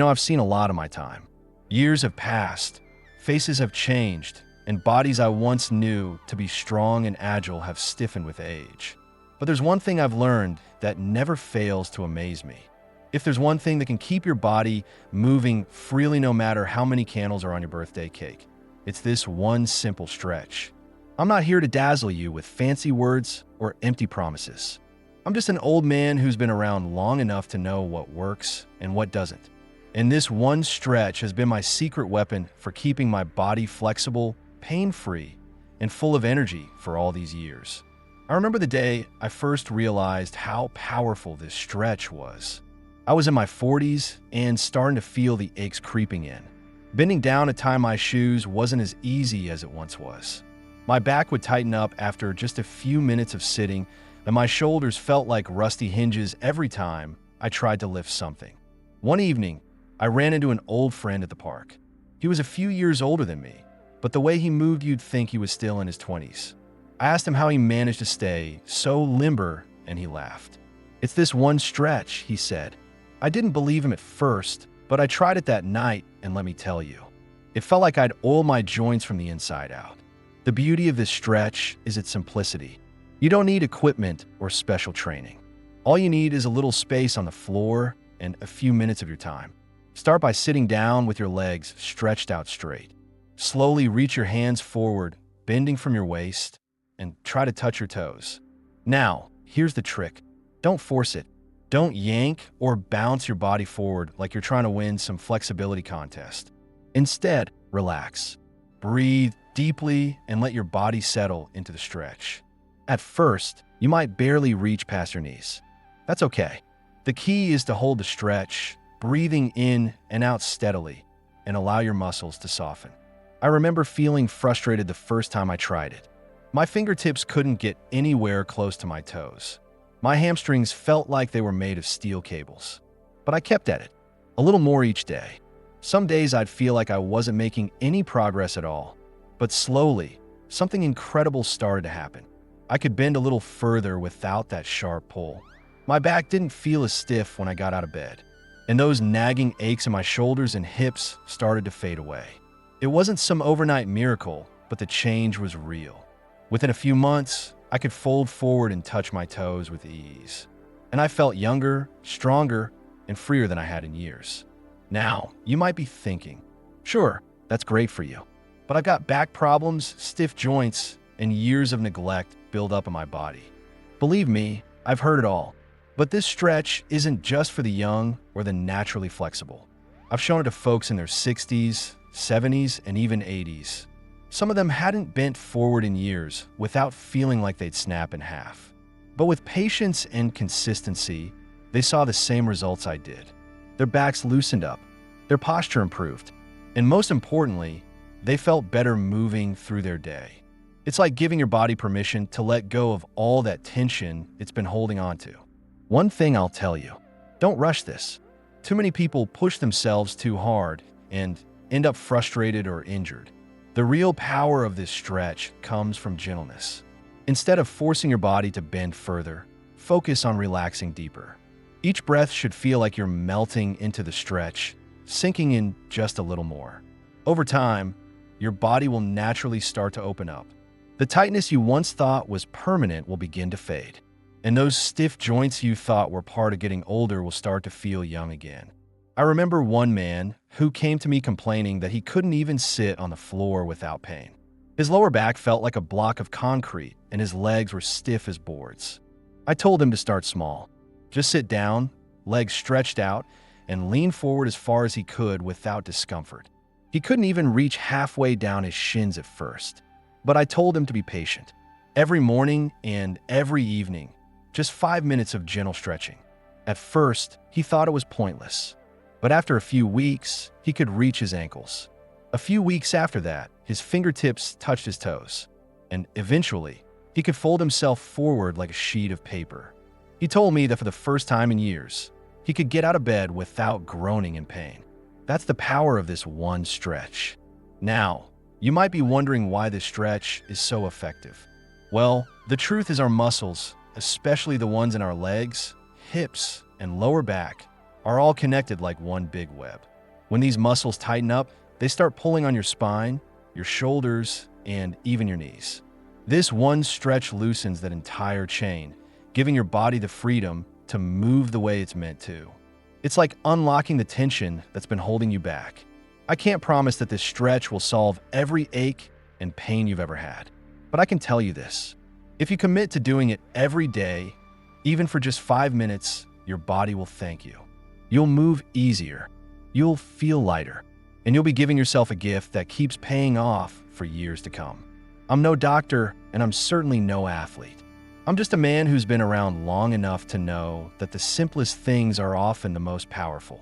I've seen a lot of my time. Years have passed, faces have changed, and bodies I once knew to be strong and agile have stiffened with age. But there's one thing I've learned that never fails to amaze me. If there's one thing that can keep your body moving freely no matter how many candles are on your birthday cake, it's this one simple stretch. I'm not here to dazzle you with fancy words or empty promises. I'm just an old man who's been around long enough to know what works and what doesn't. And this one stretch has been my secret weapon for keeping my body flexible, pain-free, and full of energy for all these years. I remember the day I first realized how powerful this stretch was. I was in my 40s and starting to feel the aches creeping in. Bending down to tie my shoes wasn't as easy as it once was. My back would tighten up after just a few minutes of sitting, and my shoulders felt like rusty hinges every time I tried to lift something. One evening, I ran into an old friend at the park. He was a few years older than me, but the way he moved you'd think he was still in his 20s. I asked him how he managed to stay so limber, and he laughed. "It's this one stretch," he said. I didn't believe him at first, but I tried it that night, and let me tell you, it felt like I'd oiled my joints from the inside out. The beauty of this stretch is its simplicity. You don't need equipment or special training. All you need is a little space on the floor and a few minutes of your time. Start by sitting down with your legs stretched out straight. Slowly reach your hands forward, bending from your waist, and try to touch your toes. Now, here's the trick. Don't force it. Don't yank or bounce your body forward like you're trying to win some flexibility contest. Instead, relax. Breathe deeply and let your body settle into the stretch. At first, you might barely reach past your knees. That's okay. The key is to hold the stretch, breathing in and out steadily, and allow your muscles to soften. I remember feeling frustrated the first time I tried it. My fingertips couldn't get anywhere close to my toes. My hamstrings felt like they were made of steel cables. But I kept at it, a little more each day. Some days I'd feel like I wasn't making any progress at all. But slowly, something incredible started to happen. I could bend a little further without that sharp pull. My back didn't feel as stiff when I got out of bed, and those nagging aches in my shoulders and hips started to fade away. It wasn't some overnight miracle, but the change was real. Within a few months, I could fold forward and touch my toes with ease. And I felt younger, stronger, and freer than I had in years. Now, you might be thinking, sure, that's great for you, but I've got back problems, stiff joints, and years of neglect build up in my body. Believe me, I've heard it all. But this stretch isn't just for the young or the naturally flexible. I've shown it to folks in their 60s, 70s, and even 80s. Some of them hadn't bent forward in years without feeling like they'd snap in half. But with patience and consistency, they saw the same results I did. Their backs loosened up, their posture improved, and most importantly, they felt better moving through their day. It's like giving your body permission to let go of all that tension it's been holding on to. One thing I'll tell you, don't rush this. Too many people push themselves too hard and end up frustrated or injured. The real power of this stretch comes from gentleness. Instead of forcing your body to bend further, focus on relaxing deeper. Each breath should feel like you're melting into the stretch, sinking in just a little more. Over time, your body will naturally start to open up. The tightness you once thought was permanent will begin to fade, and those stiff joints you thought were part of getting older will start to feel young again. I remember one man who came to me complaining that he couldn't even sit on the floor without pain. His lower back felt like a block of concrete, and his legs were stiff as boards. I told him to start small. Just sit down, legs stretched out, and lean forward as far as he could without discomfort. He couldn't even reach halfway down his shins at first, but I told him to be patient. Every morning and every evening, just 5 minutes of gentle stretching. At first, he thought it was pointless, but after a few weeks, he could reach his ankles. A few weeks after that, his fingertips touched his toes, and eventually, he could fold himself forward like a sheet of paper. He told me that for the first time in years, he could get out of bed without groaning in pain. That's the power of this one stretch. Now, you might be wondering why this stretch is so effective. Well, the truth is our muscles, especially the ones in our legs, hips, and lower back, are all connected like one big web. When these muscles tighten up, they start pulling on your spine, your shoulders, and even your knees. This one stretch loosens that entire chain, giving your body the freedom to move the way it's meant to. It's like unlocking the tension that's been holding you back. I can't promise that this stretch will solve every ache and pain you've ever had, but I can tell you this. If you commit to doing it every day, even for just 5 minutes, your body will thank you. You'll move easier, you'll feel lighter, and you'll be giving yourself a gift that keeps paying off for years to come. I'm no doctor, and I'm certainly no athlete. I'm just a man who's been around long enough to know that the simplest things are often the most powerful.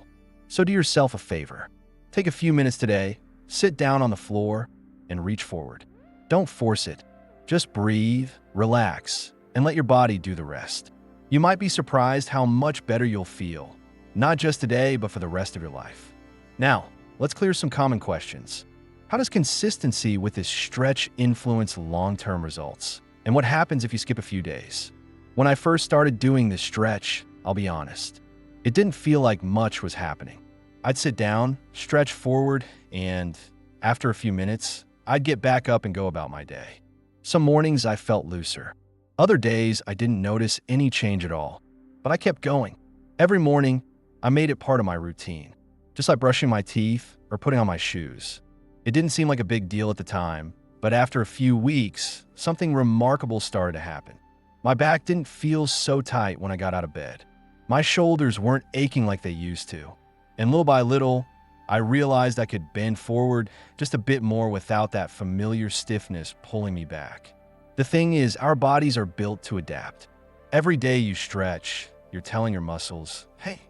So do yourself a favor. Take a few minutes today, sit down on the floor, and reach forward. Don't force it. Just breathe, relax, and let your body do the rest. You might be surprised how much better you'll feel, not just today, but for the rest of your life. Now, let's clear some common questions. How does consistency with this stretch influence long-term results? And what happens if you skip a few days? When I first started doing this stretch, I'll be honest, it didn't feel like much was happening. I'd sit down, stretch forward, and after a few minutes, I'd get back up and go about my day. Some mornings I felt looser. Other days I didn't notice any change at all, but I kept going. Every morning, I made it part of my routine, just like brushing my teeth or putting on my shoes. It didn't seem like a big deal at the time, but after a few weeks, something remarkable started to happen. My back didn't feel so tight when I got out of bed. My shoulders weren't aching like they used to. And little by little, I realized I could bend forward just a bit more without that familiar stiffness pulling me back. The thing is, our bodies are built to adapt. Every day you stretch, you're telling your muscles, hey,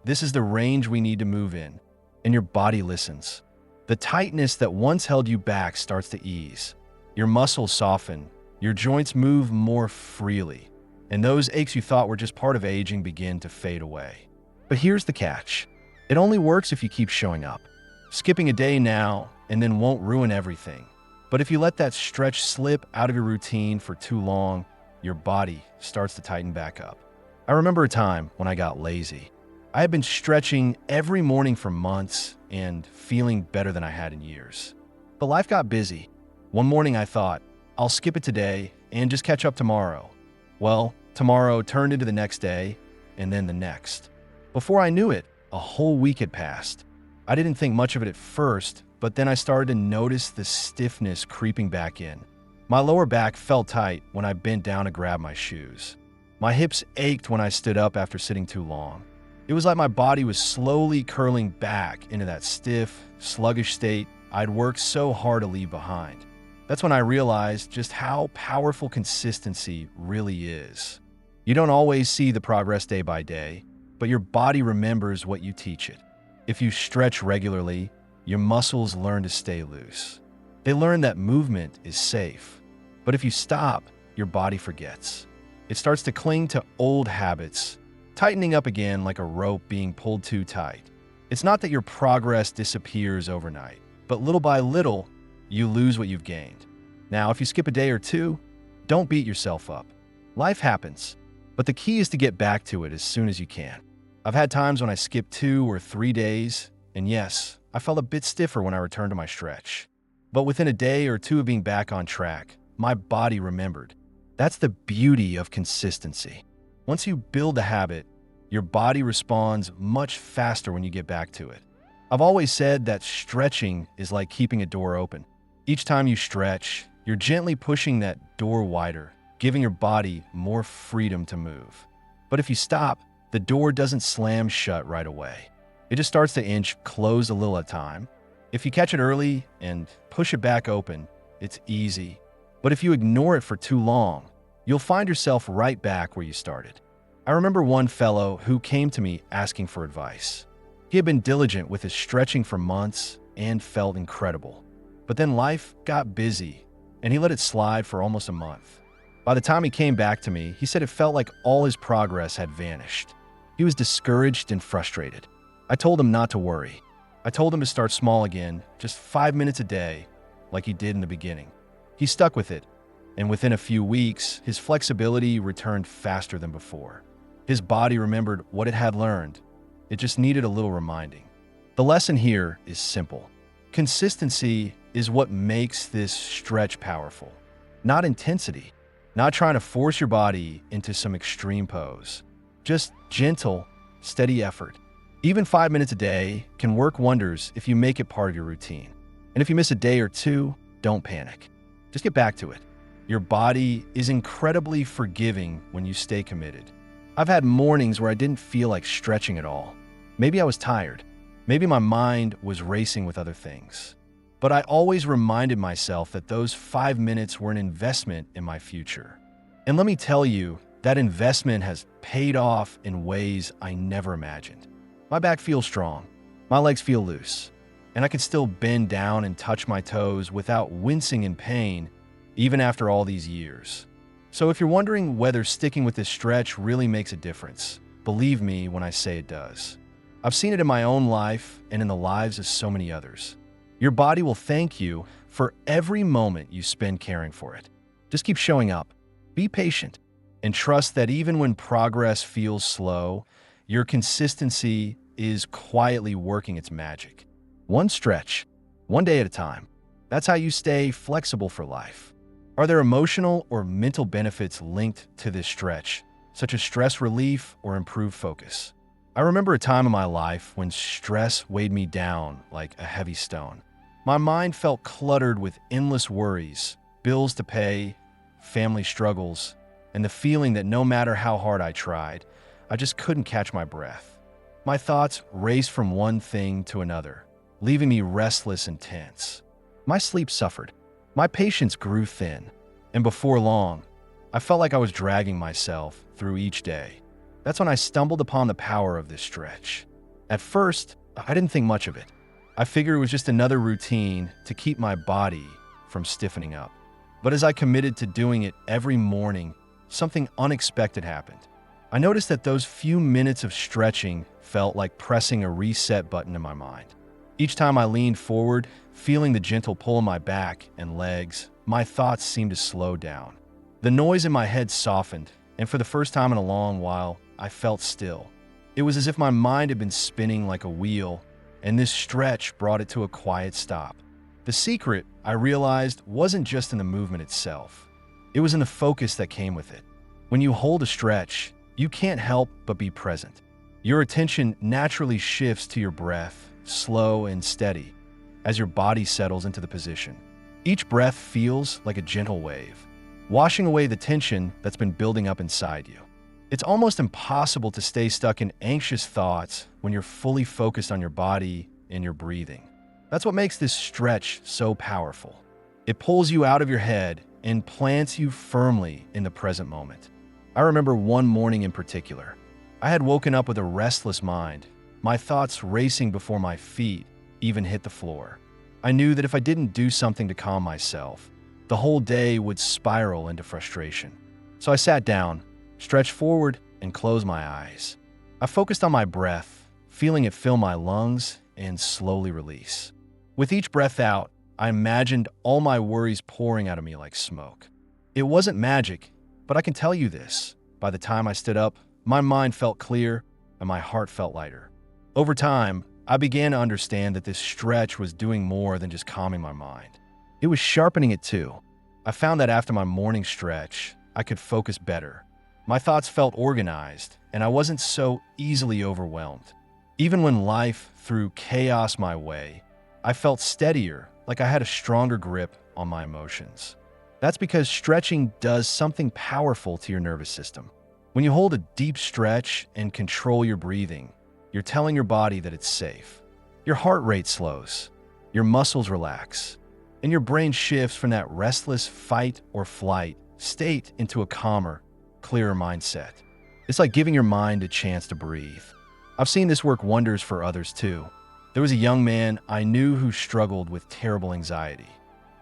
this is the range we need to move in, and your body listens. The tightness that once held you back starts to ease. Your muscles soften, your joints move more freely, and those aches you thought were just part of aging begin to fade away. But here's the catch. It only works if you keep showing up. Skipping a day now and then won't ruin everything. But if you let that stretch slip out of your routine for too long, your body starts to tighten back up. I remember a time when I got lazy. I had been stretching every morning for months and feeling better than I had in years. But life got busy. One morning I thought, I'll skip it today and just catch up tomorrow. Well, tomorrow turned into the next day and then the next. Before I knew it, a whole week had passed. I didn't think much of it at first, but then I started to notice the stiffness creeping back in. My lower back felt tight when I bent down to grab my shoes. My hips ached when I stood up after sitting too long. It was like my body was slowly curling back into that stiff, sluggish state I'd worked so hard to leave behind. That's when I realized just how powerful consistency really is. You don't always see the progress day by day, but your body remembers what you teach it. If you stretch regularly, your muscles learn to stay loose. They learn that movement is safe. But if you stop, your body forgets. It starts to cling to old habits, tightening up again like a rope being pulled too tight. It's not that your progress disappears overnight, but little by little, you lose what you've gained. Now, if you skip a day or two, don't beat yourself up. Life happens, but the key is to get back to it as soon as you can. I've had times when I skipped 2 or 3 days, and yes, I felt a bit stiffer when I returned to my stretch. But within a day or two of being back on track, my body remembered. That's the beauty of consistency. Once you build a habit, your body responds much faster when you get back to it. I've always said that stretching is like keeping a door open. Each time you stretch, you're gently pushing that door wider, giving your body more freedom to move. But if you stop, the door doesn't slam shut right away. It just starts to inch closed a little at a time. If you catch it early and push it back open, it's easy. But if you ignore it for too long, you'll find yourself right back where you started. I remember one fellow who came to me asking for advice. He had been diligent with his stretching for months and felt incredible. But then life got busy, and he let it slide for almost a month. By the time he came back to me, he said it felt like all his progress had vanished. He was discouraged and frustrated. I told him not to worry. I told him to start small again, just 5 minutes a day, like he did in the beginning. He stuck with it, and within a few weeks, his flexibility returned faster than before. His body remembered what it had learned. It just needed a little reminding. The lesson here is simple. Consistency is what makes this stretch powerful, not intensity, not trying to force your body into some extreme pose. Just gentle, steady effort. Even 5 minutes a day can work wonders if you make it part of your routine. And if you miss a day or two, don't panic. Just get back to it. Your body is incredibly forgiving when you stay committed. I've had mornings where I didn't feel like stretching at all. Maybe I was tired. Maybe my mind was racing with other things. But I always reminded myself that those 5 minutes were an investment in my future. And let me tell you, that investment has paid off in ways I never imagined. My back feels strong, my legs feel loose, and I can still bend down and touch my toes without wincing in pain, even after all these years. So if you're wondering whether sticking with this stretch really makes a difference, believe me when I say it does. I've seen it in my own life and in the lives of so many others. Your body will thank you for every moment you spend caring for it. Just keep showing up, be patient, and trust that even when progress feels slow, your consistency is quietly working its magic. One stretch, one day at a time. That's how you stay flexible for life. Are there emotional or mental benefits linked to this stretch, such as stress relief or improved focus? I remember a time in my life when stress weighed me down like a heavy stone. My mind felt cluttered with endless worries, bills to pay, family struggles, and the feeling that no matter how hard I tried, I just couldn't catch my breath. My thoughts raced from one thing to another, leaving me restless and tense. My sleep suffered. My patience grew thin. And before long, I felt like I was dragging myself through each day. That's when I stumbled upon the power of this stretch. At first, I didn't think much of it. I figured it was just another routine to keep my body from stiffening up. But as I committed to doing it every morning, something unexpected happened. I noticed that those few minutes of stretching felt like pressing a reset button in my mind. Each time I leaned forward, feeling the gentle pull in my back and legs, my thoughts seemed to slow down. The noise in my head softened, and for the first time in a long while, I felt still. It was as if my mind had been spinning like a wheel, and this stretch brought it to a quiet stop. The secret, I realized, wasn't just in the movement itself. It was in the focus that came with it. When you hold a stretch, you can't help but be present. Your attention naturally shifts to your breath, slow and steady, as your body settles into the position. Each breath feels like a gentle wave, washing away the tension that's been building up inside you. It's almost impossible to stay stuck in anxious thoughts when you're fully focused on your body and your breathing. That's what makes this stretch so powerful. It pulls you out of your head and plants you firmly in the present moment. I remember one morning in particular. I had woken up with a restless mind, my thoughts racing before my feet even hit the floor. I knew that if I didn't do something to calm myself, the whole day would spiral into frustration. So I sat down, stretched forward, and closed my eyes. I focused on my breath, feeling it fill my lungs and slowly release. With each breath out, I imagined all my worries pouring out of me like smoke. It wasn't magic, but I can tell you this. By the time I stood up, my mind felt clear and my heart felt lighter. Over time, I began to understand that this stretch was doing more than just calming my mind. It was sharpening it too. I found that after my morning stretch, I could focus better. My thoughts felt organized, and I wasn't so easily overwhelmed. Even when life threw chaos my way, I felt steadier, like I had a stronger grip on my emotions. That's because stretching does something powerful to your nervous system. When you hold a deep stretch and control your breathing, you're telling your body that it's safe. Your heart rate slows, your muscles relax, and your brain shifts from that restless fight or flight state into a calmer, clearer mindset. It's like giving your mind a chance to breathe. I've seen this work wonders for others too. There was a young man I knew who struggled with terrible anxiety.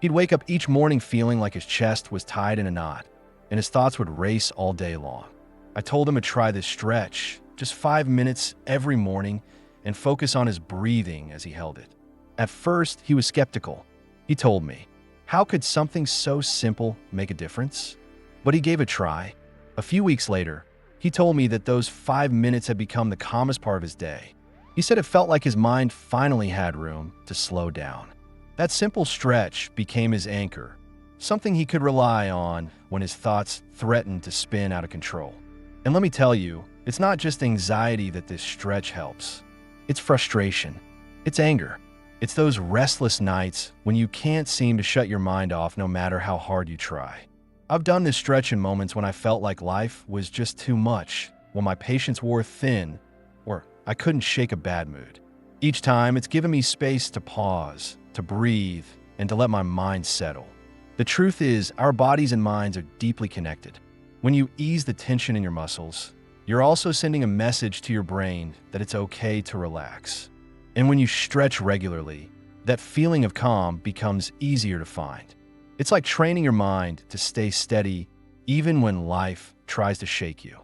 He'd wake up each morning feeling like his chest was tied in a knot, and his thoughts would race all day long. I told him to try this stretch, just 5 minutes every morning, and focus on his breathing as he held it. At first, he was skeptical. He told me, how could something so simple make a difference? But he gave it a try. A few weeks later, he told me that those 5 minutes had become the calmest part of his day. He said it felt like his mind finally had room to slow down. That simple stretch became his anchor, something he could rely on when his thoughts threatened to spin out of control. And let me tell you, it's not just anxiety that this stretch helps. It's frustration. It's anger. It's those restless nights when you can't seem to shut your mind off no matter how hard you try. I've done this stretch in moments when I felt like life was just too much, when my patience wore thin, or I couldn't shake a bad mood. Each time, it's given me space to pause, to breathe, and to let my mind settle. The truth is, our bodies and minds are deeply connected. When you ease the tension in your muscles, you're also sending a message to your brain that it's okay to relax. And when you stretch regularly, that feeling of calm becomes easier to find. It's like training your mind to stay steady even when life tries to shake you.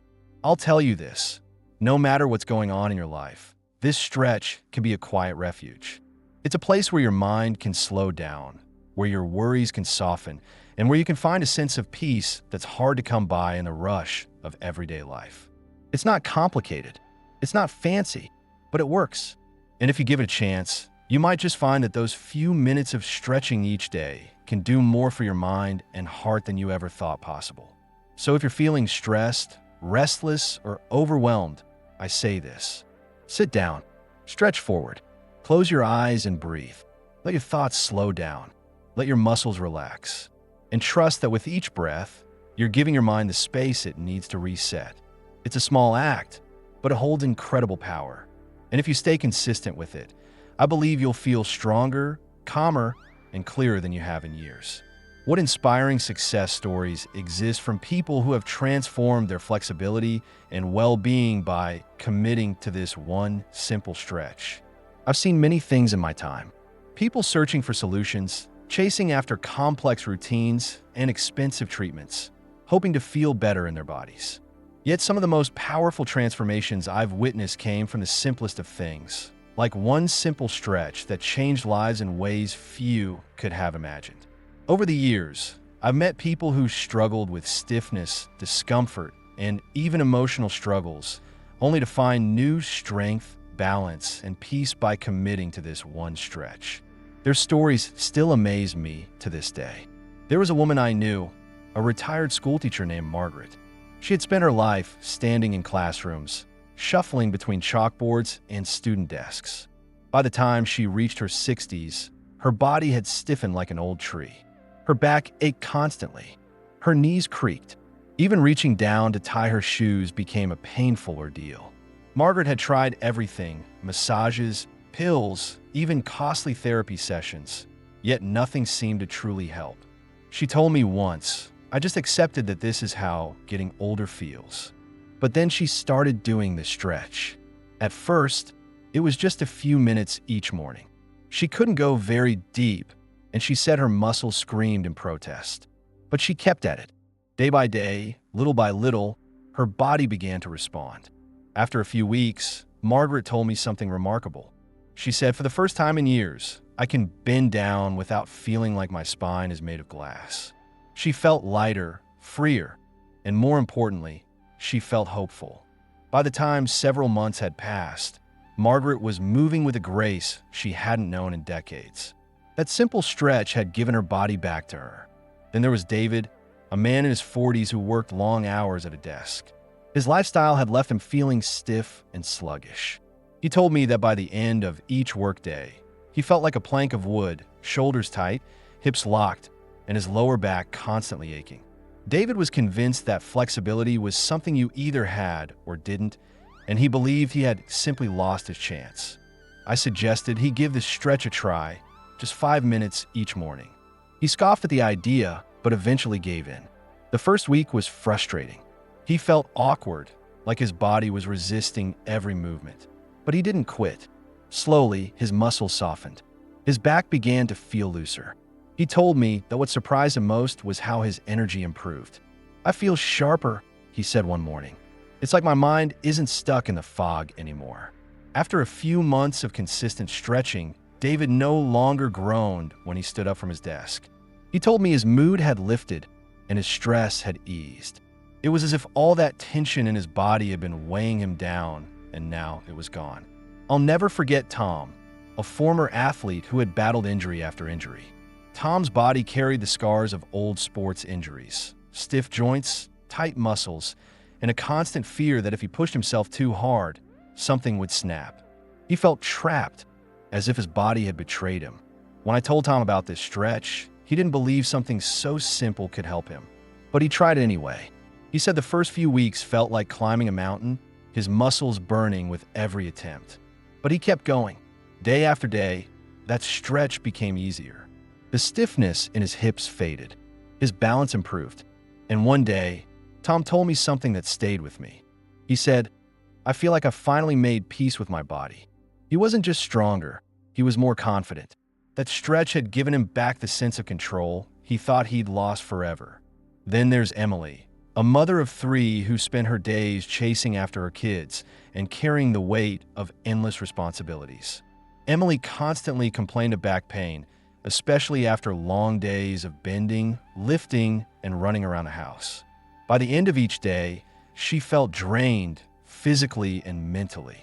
I'll tell you this, no matter what's going on in your life, this stretch can be a quiet refuge. It's a place where your mind can slow down, where your worries can soften, and where you can find a sense of peace that's hard to come by in the rush of everyday life. It's not complicated, it's not fancy, but it works. And if you give it a chance, you might just find that those few minutes of stretching each day can do more for your mind and heart than you ever thought possible. So if you're feeling stressed, restless, or overwhelmed, I say this. Sit down, stretch forward, close your eyes and breathe. Let your thoughts slow down. Let your muscles relax. And trust that with each breath, you're giving your mind the space it needs to reset. It's a small act, but it holds incredible power. And if you stay consistent with it, I believe you'll feel stronger, calmer, and clearer than you have in years. What inspiring success stories exist from people who have transformed their flexibility and well-being by committing to this one simple stretch. I've seen many things in my time. People searching for solutions, chasing after complex routines and expensive treatments, hoping to feel better in their bodies. Yet some of the most powerful transformations I've witnessed came from the simplest of things, like one simple stretch that changed lives in ways few could have imagined. Over the years, I've met people who struggled with stiffness, discomfort, and even emotional struggles, only to find new strength, balance, and peace by committing to this one stretch. Their stories still amaze me to this day. There was a woman I knew, a retired schoolteacher named Margaret. She had spent her life standing in classrooms, shuffling between chalkboards and student desks. By the time she reached her 60s, her body had stiffened like an old tree. Her back ached constantly. Her knees creaked. Even reaching down to tie her shoes became a painful ordeal. Margaret had tried everything, massages, pills, even costly therapy sessions, yet nothing seemed to truly help. She told me once, "I just accepted that this is how getting older feels." But then she started doing the stretch. At first, it was just a few minutes each morning. She couldn't go very deep, and she said her muscles screamed in protest. But she kept at it. Day by day, little by little, her body began to respond. After a few weeks, Margaret told me something remarkable. She said, "For the first time in years, I can bend down without feeling like my spine is made of glass." She felt lighter, freer, and more importantly, she felt hopeful. By the time several months had passed, Margaret was moving with a grace she hadn't known in decades. That simple stretch had given her body back to her. Then there was David, a man in his 40s who worked long hours at a desk. His lifestyle had left him feeling stiff and sluggish. He told me that by the end of each workday, he felt like a plank of wood, shoulders tight, hips locked, and his lower back constantly aching. David was convinced that flexibility was something you either had or didn't, and he believed he had simply lost his chance. I suggested he give the stretch a try, just 5 minutes each morning. He scoffed at the idea, but eventually gave in. The first week was frustrating. He felt awkward, like his body was resisting every movement. But he didn't quit. Slowly, his muscles softened. His back began to feel looser. He told me that what surprised him most was how his energy improved. "I feel sharper," he said one morning. "It's like my mind isn't stuck in the fog anymore." After a few months of consistent stretching, David no longer groaned when he stood up from his desk. He told me his mood had lifted and his stress had eased. It was as if all that tension in his body had been weighing him down, and now it was gone. I'll never forget Tom, a former athlete who had battled injury after injury. Tom's body carried the scars of old sports injuries, stiff joints, tight muscles, and a constant fear that if he pushed himself too hard, something would snap. He felt trapped, as if his body had betrayed him. When I told Tom about this stretch, he didn't believe something so simple could help him. But he tried it anyway. He said the first few weeks felt like climbing a mountain, his muscles burning with every attempt. But he kept going. Day after day, that stretch became easier. The stiffness in his hips faded. His balance improved. And one day, Tom told me something that stayed with me. He said, "I feel like I finally made peace with my body." He wasn't just stronger, he was more confident. That stretch had given him back the sense of control he thought he'd lost forever. Then there's Emily, a mother of 3 who spent her days chasing after her kids and carrying the weight of endless responsibilities. Emily constantly complained of back pain, especially after long days of bending, lifting, and running around the house. By the end of each day, she felt drained physically and mentally.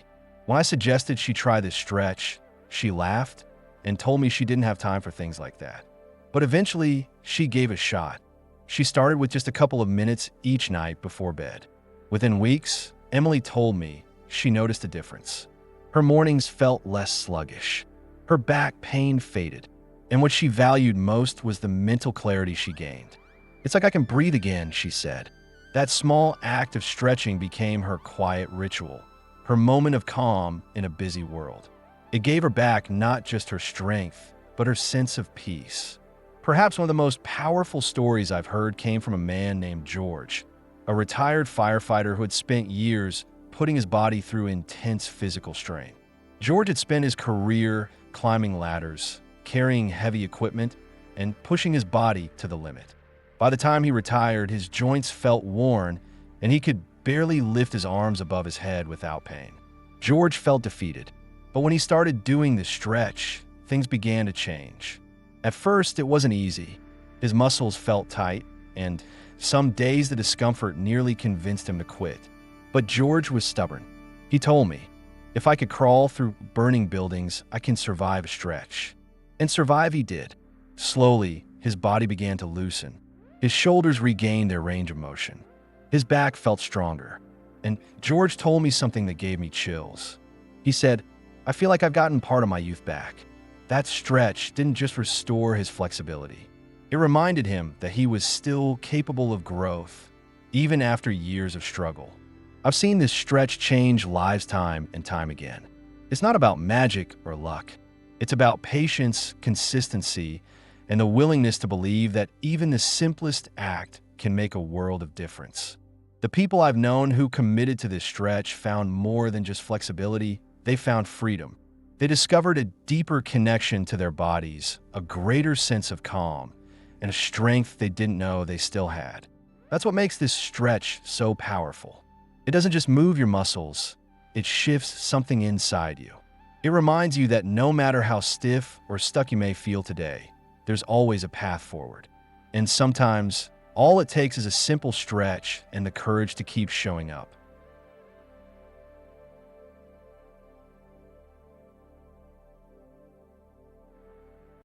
When I suggested she try this stretch, she laughed and told me she didn't have time for things like that. But eventually, she gave a shot. She started with just a couple of minutes each night before bed. Within weeks, Emily told me she noticed a difference. Her mornings felt less sluggish. Her back pain faded. And what she valued most was the mental clarity she gained. "It's like I can breathe again," she said. That small act of stretching became her quiet ritual, her moment of calm in a busy world. It gave her back not just her strength, but her sense of peace. Perhaps one of the most powerful stories I've heard came from a man named George, a retired firefighter who had spent years putting his body through intense physical strain. George had spent his career climbing ladders, carrying heavy equipment, and pushing his body to the limit. By the time he retired, his joints felt worn, and he could barely lift his arms above his head without pain. George felt defeated, but when he started doing this stretch, things began to change. At first, it wasn't easy. His muscles felt tight, and some days the discomfort nearly convinced him to quit. But George was stubborn. He told me, "If I could crawl through burning buildings, I can survive a stretch." And survive he did. Slowly, his body began to loosen. His shoulders regained their range of motion. His back felt stronger. And George told me something that gave me chills. He said, "I feel like I've gotten part of my youth back." That stretch didn't just restore his flexibility. It reminded him that he was still capable of growth, even after years of struggle. I've seen this stretch change lives time and time again. It's not about magic or luck. It's about patience, consistency, and the willingness to believe that even the simplest act can make a world of difference. The people I've known who committed to this stretch found more than just flexibility, they found freedom. They discovered a deeper connection to their bodies, a greater sense of calm, and a strength they didn't know they still had. That's what makes this stretch so powerful. It doesn't just move your muscles, it shifts something inside you. It reminds you that no matter how stiff or stuck you may feel today, there's always a path forward. And sometimes, all it takes is a simple stretch and the courage to keep showing up.